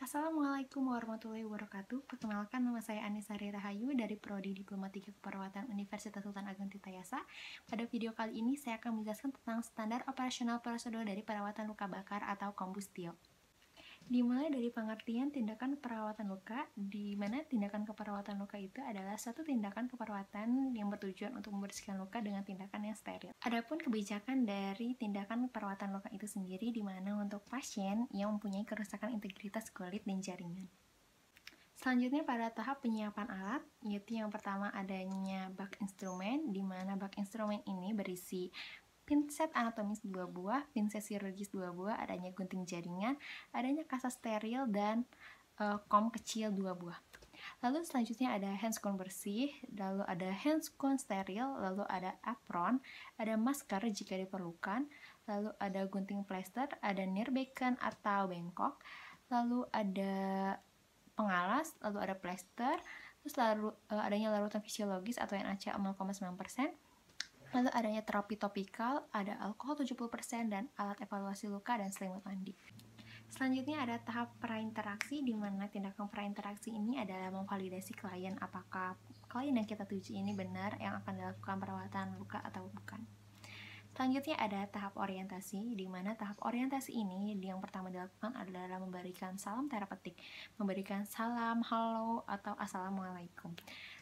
Assalamualaikum warahmatullahi wabarakatuh. Perkenalkan, nama saya Anisari Rahayu dari Prodi Diplomatika Keperawatan Universitas Sultan Ageng Tirtayasa. Pada video kali ini saya akan menjelaskan tentang standar operasional prosedur dari perawatan luka bakar atau kombustio. Dimulai dari pengertian tindakan perawatan luka, di mana tindakan keperawatan luka itu adalah suatu tindakan keperawatan yang bertujuan untuk membersihkan luka dengan tindakan yang steril. Adapun kebijakan dari tindakan perawatan luka itu sendiri, di mana untuk pasien yang mempunyai kerusakan integritas kulit dan jaringan. Selanjutnya pada tahap penyiapan alat, yaitu yang pertama adanya bak instrumen, di mana bak instrumen ini berisi pinset anatomis 2 buah, pinset chirurgis 2 buah, adanya gunting jaringan, adanya kasa steril, dan kom kecil 2 buah. Lalu selanjutnya ada handscone bersih, lalu ada handscone steril, lalu ada apron, ada masker jika diperlukan, lalu ada gunting plester, ada nirbecken atau bengkok, lalu ada pengalas, lalu ada plester, terus adanya larutan fisiologis atau NaCl 0,9%, lalu adanya terapi topikal, ada alkohol 70%, dan alat evaluasi luka dan selimut mandi. Selanjutnya ada tahap prainteraksi, di mana tindakan prainteraksi ini adalah memvalidasi klien apakah klien yang kita tuju ini benar yang akan dilakukan perawatan luka atau bukan. Selanjutnya ada tahap orientasi, di mana tahap orientasi ini yang pertama dilakukan adalah memberikan salam terapeutik, memberikan salam, halo, atau assalamualaikum.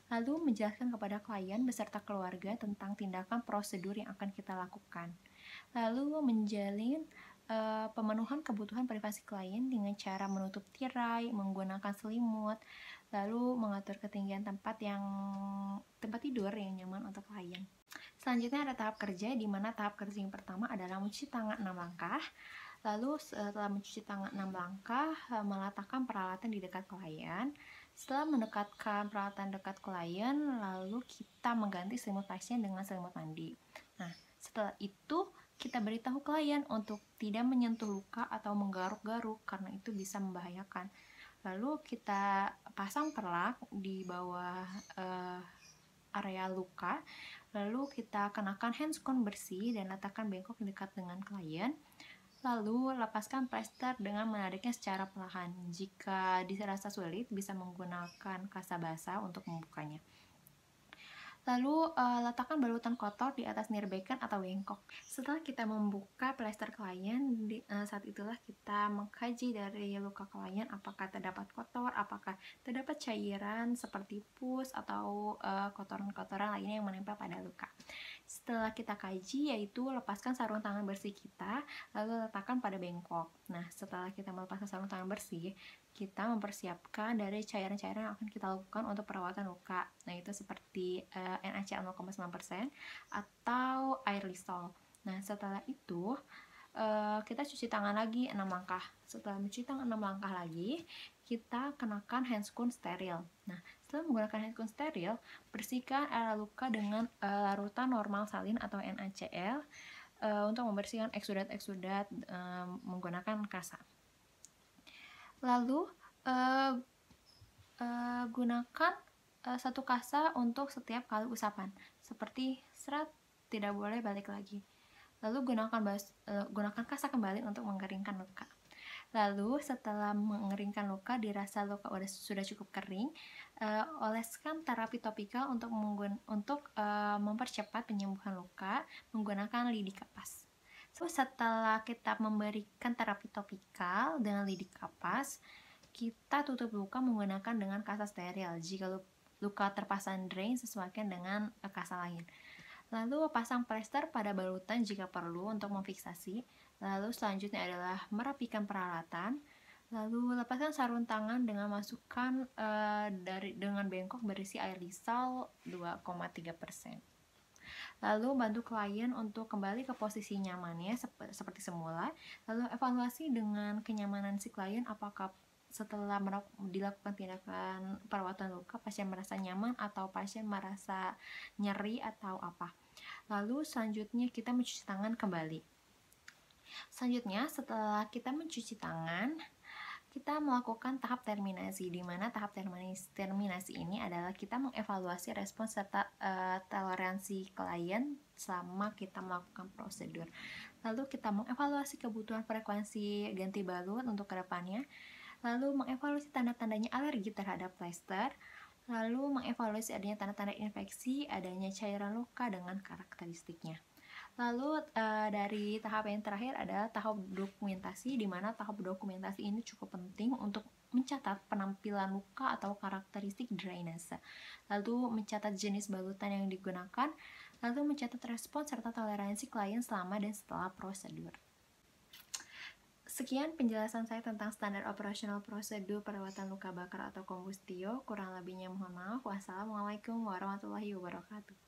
Lalu menjelaskan kepada klien beserta keluarga tentang tindakan prosedur yang akan kita lakukan. Lalu menjalin pemenuhan kebutuhan privasi klien dengan cara menutup tirai, menggunakan selimut, lalu mengatur ketinggian tempat tidur yang nyaman untuk klien. Selanjutnya ada tahap kerja, di mana tahap kerja yang pertama adalah mencuci tangan 6 langkah. Lalu setelah mencuci tangan 6 langkah, meletakkan peralatan di dekat klien. Setelah mendekatkan peralatan dekat klien, lalu kita mengganti selimut pasien dengan selimut mandi. Nah, setelah itu kita beritahu klien untuk tidak menyentuh luka atau menggaruk-garuk karena itu bisa membahayakan. Lalu kita pasang perlak di bawah area luka, lalu kita kenakan handscone bersih dan letakkan bengkok dekat dengan klien. Lalu lepaskan plester dengan menariknya secara perlahan. Jika dirasa sulit, bisa menggunakan kasa basah untuk membukanya. Lalu letakkan balutan kotor di atas nirbecken atau bengkok. Setelah kita membuka plester klien, saat itulah kita mengkaji dari luka klien apakah terdapat kotor, apakah terdapat cairan seperti pus atau kotoran-kotoran lainnya yang menempel pada luka. Setelah kita kaji, yaitu lepaskan sarung tangan bersih kita, lalu letakkan pada bengkok. Nah, setelah kita melepaskan sarung tangan bersih, kita mempersiapkan dari cairan-cairan yang akan kita lakukan untuk perawatan luka. Nah, itu seperti NaCl 0,9% atau air lisol. Nah, setelah itu kita cuci tangan lagi 6 langkah. Setelah mencuci tangan 6 langkah lagi, kita kenakan handscone steril. Nah, setelah menggunakan handscone steril, bersihkan area luka dengan larutan normal salin atau NaCl untuk membersihkan eksudat-eksudat menggunakan kasa. Lalu gunakan satu kasa untuk setiap kali usapan, seperti serat, tidak boleh balik lagi. Lalu gunakan kasa kembali untuk mengeringkan luka. Lalu setelah mengeringkan luka, dirasa luka sudah cukup kering, oleskan terapi topikal untuk mempercepat penyembuhan luka menggunakan lidi kapas. Setelah kita memberikan terapi topikal dengan lidi kapas, kita tutup luka menggunakan dengan kasa steril. Jika luka terpasang drain, sesuaikan dengan kasa lain. Lalu pasang plester pada balutan jika perlu untuk memfiksasi. Lalu selanjutnya adalah merapikan peralatan. Lalu lepaskan sarung tangan dengan masukkan dengan bengkok berisi air lisol 2,3%. Lalu bantu klien untuk kembali ke posisi nyamannya seperti semula. Lalu evaluasi dengan kenyamanan si klien, apakah setelah dilakukan tindakan perawatan luka pasien merasa nyaman atau pasien merasa nyeri atau apa. Lalu selanjutnya kita mencuci tangan kembali. Selanjutnya setelah kita mencuci tangan, kita melakukan tahap terminasi, di mana tahap terminasi ini adalah kita mengevaluasi respons serta toleransi klien selama kita melakukan prosedur. Lalu kita mengevaluasi kebutuhan frekuensi ganti balut untuk kedepannya. lalu mengevaluasi tanda-tandanya alergi terhadap plester, lalu mengevaluasi adanya tanda-tanda infeksi, adanya cairan luka dengan karakteristiknya. Lalu dari tahap yang terakhir ada tahap dokumentasi, di mana tahap dokumentasi ini cukup penting untuk mencatat penampilan luka atau karakteristik drainase, lalu mencatat jenis balutan yang digunakan, lalu mencatat respon serta toleransi klien selama dan setelah prosedur. Sekian penjelasan saya tentang standar operasional prosedur perawatan luka bakar atau kombustio. Kurang lebihnya mohon maaf. Wassalamualaikum warahmatullahi wabarakatuh.